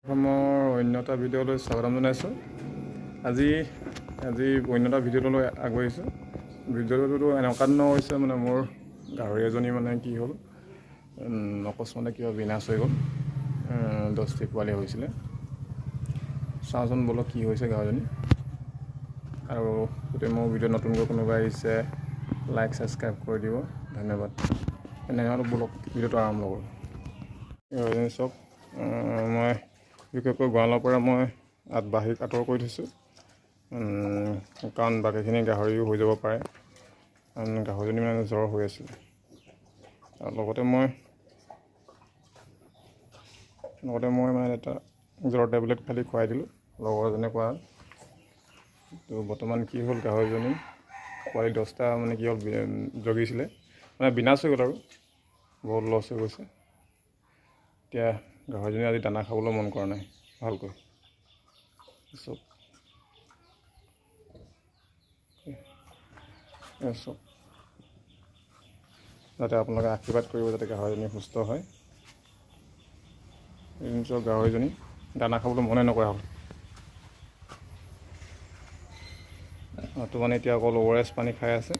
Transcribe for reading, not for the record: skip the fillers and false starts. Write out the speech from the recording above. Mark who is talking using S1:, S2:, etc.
S1: অসমৰ অন্য এটা ভিডিঅ'লৈ স্বাগতম জনাইছোঁ। আজি অন্য এটা ভিডিঅ'লৈ আগবাঢ়িছোঁ। ভিডিঅ'টো এনেকুৱা ধৰণৰ হৈছে মোৰ গাহৰি এজনী কি হ'ল, অকস্মাতে কিবা বিনাশ হৈ গ'ল। 10টি পোৱালি হৈছিলে। চাওঁচোন বলক কি হৈছে গাহৰিজনী। আৰু গোটেই মোৰ ভিডিঅ' নতুনকৈ কোনোবাই আহিছে লাইক ছাবস্ক্ৰাইব কৰি দিব, ধন্যবাদ। এনেকৈ বলক ভিডিঅ'টো আৰম্ভ কৰোঁ। গাহৰিজনী চাওক, মই বিশেষকৈ গঁৰালৰ পৰা মই বাহিৰ আঁতৰ কৰি থৈছোঁ, কাৰণ বাকীখিনি গাহৰিও হৈ যাব পাৰে। গাহৰিজনী জ্বৰ হৈ আছিলে। আৰু লগতে মই এটা জ্বৰ টেবলেট খালি খুৱাই দিলোঁ, লগৰজনে কোৱা। তো বৰ্তমান কি হ'ল, গাহৰিজনী পোৱালি 10টা কি হ'ল, জগিছিলে বিনাশ হৈ গ'ল আৰু বহুত লছ হৈ গৈছে। এতিয়া গাহৰিজনী আজি দানা খাবলৈ মন কৰা নাই ভালকৈ। চব যাতে আপোনালোকে আশীৰ্বাদ কৰিব যাতে গাহৰিজনী সুস্থ হয়। চব গাহৰিজনী দানা খাবলৈ মনে নকৰা হ'ল। তো এতিয়া অকল ORS পানী খাই আছে।